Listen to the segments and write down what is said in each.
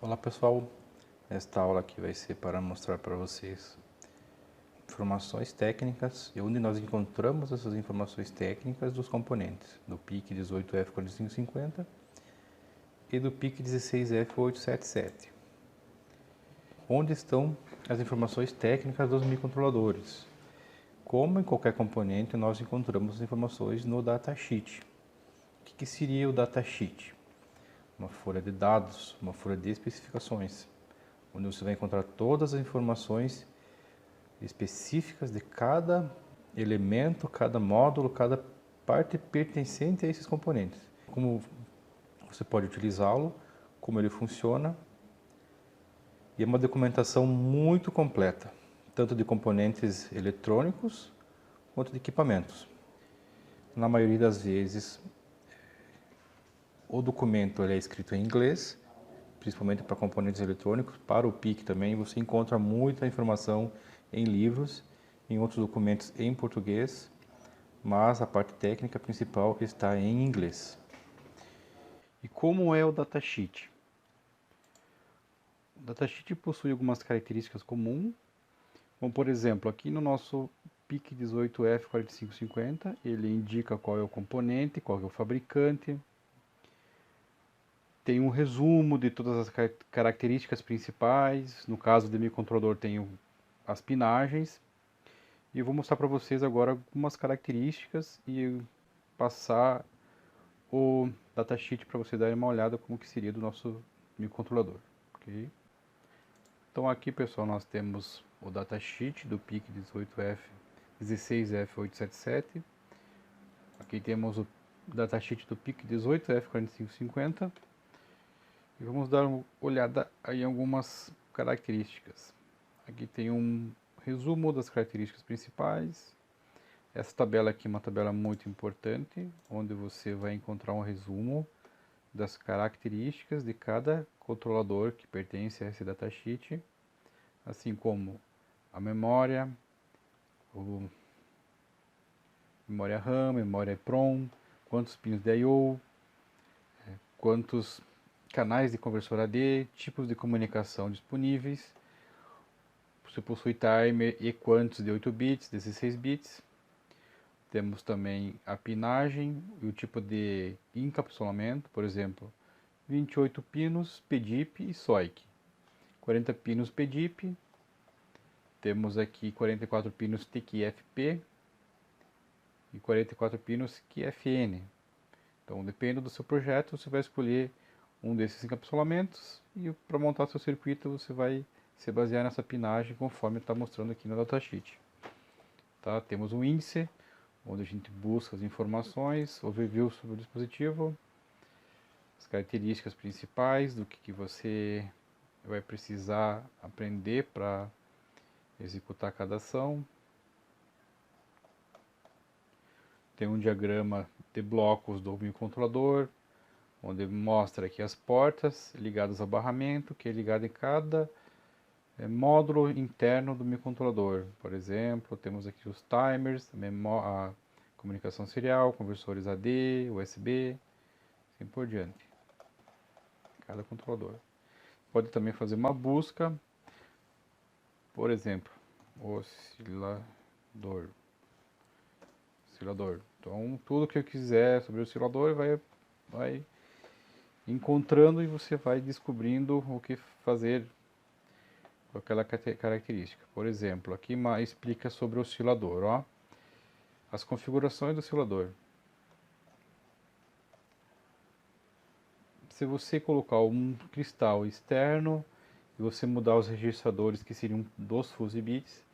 Olá pessoal, esta aula aqui vai ser para mostrar para vocês informações técnicas e onde nós encontramos essas informações técnicas dos componentes do PIC 18F4550 e do PIC 16F877. Onde estão as informações técnicas dos microcontroladores? Como em qualquer componente, nós encontramos as informações no datasheet. O que seria o datasheet? Uma folha de dados, uma folha de especificações, onde você vai encontrar todas as informações específicas de cada elemento, cada módulo, cada parte pertencente a esses componentes. Como você pode utilizá-lo, como ele funciona, e é uma documentação muito completa, tanto de componentes eletrônicos quanto de equipamentos. Na maioria das vezes, o documento é escrito em inglês, principalmente para componentes eletrônicos. Para o PIC também você encontra muita informação em livros, em outros documentos em português, mas a parte técnica principal está em inglês. E como é o datasheet? O datasheet possui algumas características comuns, como por exemplo, aqui no nosso PIC 18F4550, ele indica qual é o componente, qual é o fabricante, tem um resumo de todas as características principais. No caso do microcontrolador tem as pinagens. E eu vou mostrar para vocês agora algumas características e passar o datasheet para vocês darem uma olhada como que seria do nosso microcontrolador. Okay? Então aqui, pessoal, nós temos o datasheet do PIC 16F877. Aqui temos o datasheet do PIC 18F4550. E vamos dar uma olhada em algumas características. Aqui tem um resumo das características principais. Essa tabela aqui é uma tabela muito importante, onde você vai encontrar um resumo das características de cada controlador que pertence a esse datasheet, assim como a memória, memória RAM, memória EPROM, quantos pinos de I/O, quantos canais de conversor AD, tipos de comunicação disponíveis, se possui timer e quantos de 8 bits, 16 bits. Temos também a pinagem e o tipo de encapsulamento, por exemplo, 28 pinos PDIP e SOIC, 40 pinos PDIP, temos aqui 44 pinos TQFP e 44 pinos QFN. Então, depende do seu projeto, você vai escolher um desses encapsulamentos e para montar seu circuito você vai se basear nessa pinagem conforme está mostrando aqui no datasheet. Tá? Temos um índice, onde a gente busca as informações, overview sobre o dispositivo, as características principais do que você vai precisar aprender para executar cada ação. Tem um diagrama de blocos do microcontrolador, onde mostra aqui as portas ligadas ao barramento, que é ligado em cada módulo interno do microcontrolador. Por exemplo, temos aqui os timers, a comunicação serial, conversores AD, USB, assim por diante. Cada controlador. Pode também fazer uma busca, por exemplo, oscilador. Então, tudo que eu quiser sobre o oscilador vai encontrando e você vai descobrindo o que fazer com aquela característica. Por exemplo, aqui explica sobre o oscilador, ó, as configurações do oscilador. Se você colocar um cristal externo e você mudar os registradores que seriam dos fuse bits,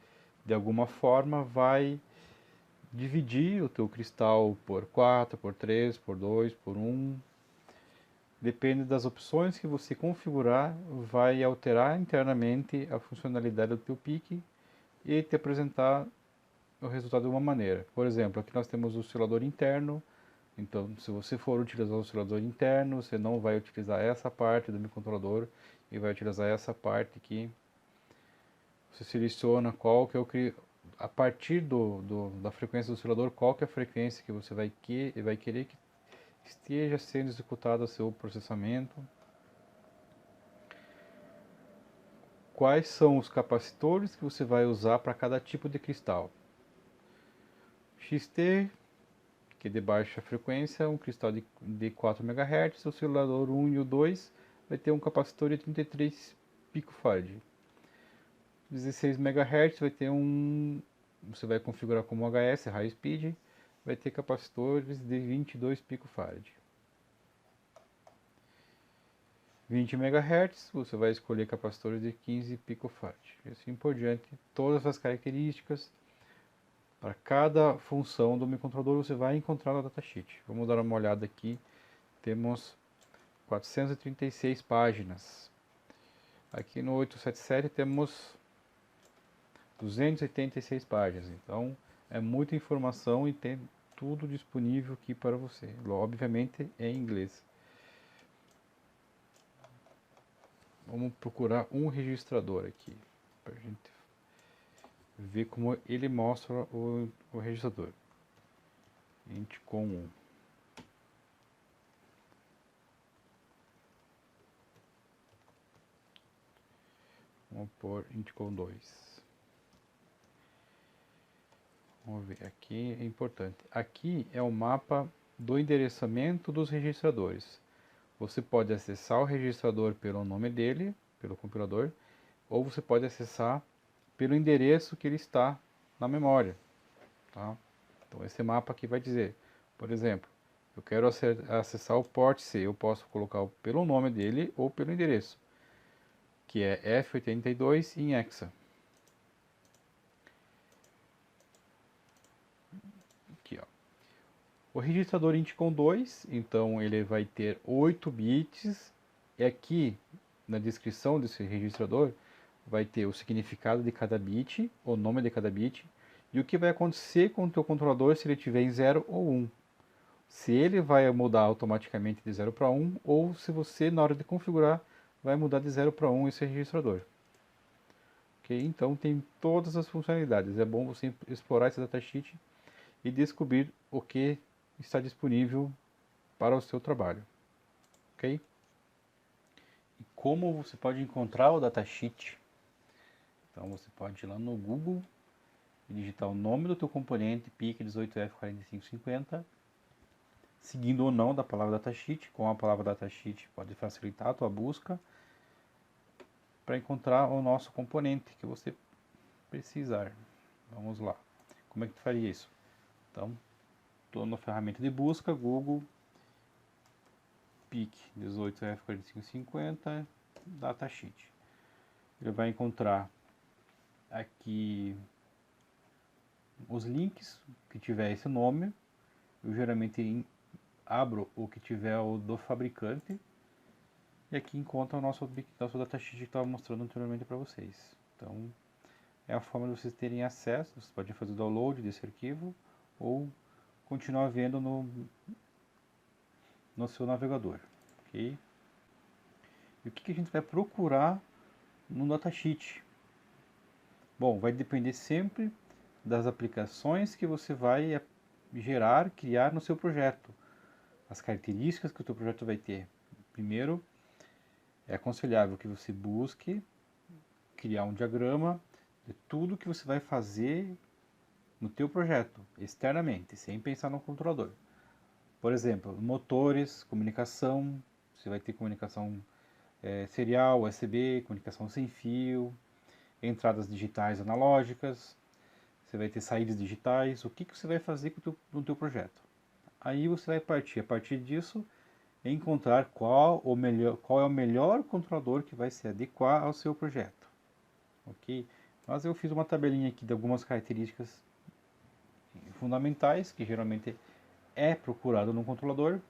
de alguma forma vai dividir o teu cristal por 4, por 3, por 2, por 1. Depende das opções que você configurar, vai alterar internamente a funcionalidade do teu PIC e te apresentar o resultado de uma maneira. Por exemplo, aqui nós temos o oscilador interno. Então, se você for utilizar o oscilador interno, você não vai utilizar essa parte do microcontrolador e vai utilizar essa parte aqui. Você seleciona qual que é a partir da frequência do oscilador, qual que é a frequência que você vai querer que esteja sendo executado o seu processamento. quais são os capacitores que você vai usar para cada tipo de cristal. XT, que é de baixa frequência, um cristal de 4 MHz, o oscilador 1 e o 2 vai ter um capacitor de 33 picofarad. 16 MHz vai ter você vai configurar como HS, High Speed, vai ter capacitores de 22 picofarad. 20 MHz, você vai escolher capacitores de 15 picofarad. E assim por diante, todas as características para cada função do microcontrolador você vai encontrar no datasheet. Vamos dar uma olhada aqui. Temos 436 páginas. Aqui no 877 temos 286 páginas. Então é muita informação e tem tudo disponível aqui para você. Obviamente é em inglês. Vamos procurar um registrador aqui para a gente ver como ele mostra o registrador. Intcom 1. Vamos pôr Intcom 2. Vamos ver, aqui é importante. Aqui é o mapa do endereçamento dos registradores. Você pode acessar o registrador pelo nome dele, pelo compilador, ou você pode acessar pelo endereço que ele está na memória. Tá? Então esse mapa aqui vai dizer, por exemplo, eu quero acessar o port C, eu posso colocar pelo nome dele ou pelo endereço, que é F82 em hexa. Aqui, ó. O registrador Intcom 2, então ele vai ter 8 bits, e aqui na descrição desse registrador vai ter o significado de cada bit, o nome de cada bit, e o que vai acontecer com o teu controlador se ele tiver em 0 ou 1. Se ele vai mudar automaticamente de 0 para 1, ou se você, na hora de configurar, vai mudar de 0 para 1 esse registrador. Ok? Então tem todas as funcionalidades. É bom você explorar esse datasheet e descobrir o que está disponível para o seu trabalho. Ok? E como você pode encontrar o datasheet? Então você pode ir lá no Google e digitar o nome do teu componente PIC 18F4550, seguindo ou não da palavra datasheet. Com a palavra datasheet pode facilitar a tua busca para encontrar o nosso componente que você precisar. Vamos lá. Como é que tu faria isso? Então, estou na ferramenta de busca, Google, PIC 18F4550, datasheet. Ele vai encontrar aqui os links que tiver esse nome. Eu geralmente abro o que tiver o do fabricante. E aqui encontra o nosso datasheet que estava mostrando anteriormente para vocês. Então, é a forma de vocês terem acesso. Vocês podem fazer o download desse arquivo ou continuar vendo no seu navegador. Ok? E o que a gente vai procurar no datasheet? Bom, vai depender sempre das aplicações que você vai gerar, criar no seu projeto. As características que o teu projeto vai ter. Primeiro, é aconselhável que você busque criar um diagrama de tudo que você vai fazer no teu projeto, externamente, sem pensar no controlador. Por exemplo, motores, comunicação, você vai ter comunicação serial, USB, comunicação sem fio, entradas digitais analógicas, você vai ter saídas digitais, o que você vai fazer no teu projeto. Aí você vai partir, a partir disso, encontrar qual é o melhor controlador que vai se adequar ao seu projeto. Ok? Mas eu fiz uma tabelinha aqui de algumas características fundamentais, que geralmente é procurado no controlador.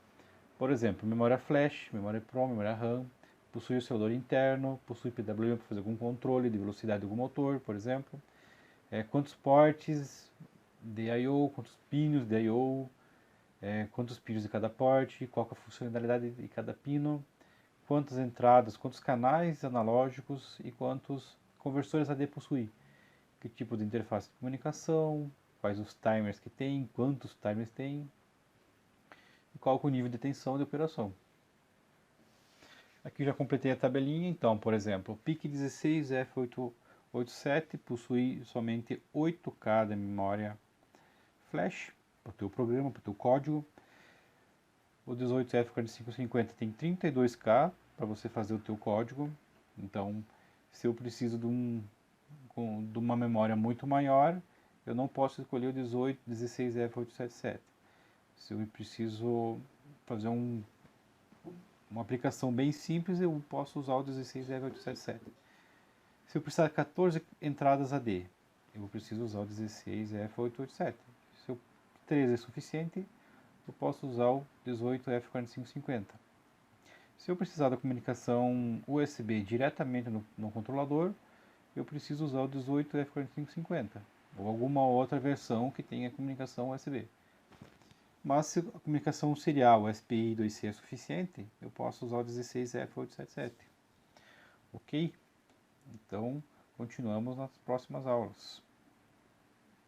Por exemplo, memória flash, memória PROM, memória RAM, possui oscilador interno, possui PWM para fazer algum controle de velocidade do motor, por exemplo. Quantos ports de I/O, quantos pinos de I/O, quantos pinos de cada porte, qual é a funcionalidade de cada pino, quantas entradas, quantos canais analógicos e quantos conversores AD possui, que tipo de interface de comunicação, quais os timers que tem, quantos timers tem, e qual é o nível de tensão de operação. Aqui já completei a tabelinha, então, por exemplo, o PIC 16F887 possui somente 8K de memória flash para o teu programa, para o teu código. O 18F4550 tem 32K para você fazer o teu código. Então, se eu preciso de uma memória muito maior, eu não posso escolher o 16F877. Se eu preciso fazer uma aplicação bem simples, eu posso usar o 16F877. Se eu precisar de 14 entradas AD, eu preciso usar o 16F887. Se o 13 é suficiente, eu posso usar o 18F4550. Se eu precisar da comunicação USB diretamente no controlador, eu preciso usar o 18F4550 ou alguma outra versão que tenha comunicação USB. Mas se a comunicação serial SPI 2C é suficiente, eu posso usar o 16F877. Ok? Então, continuamos nas próximas aulas.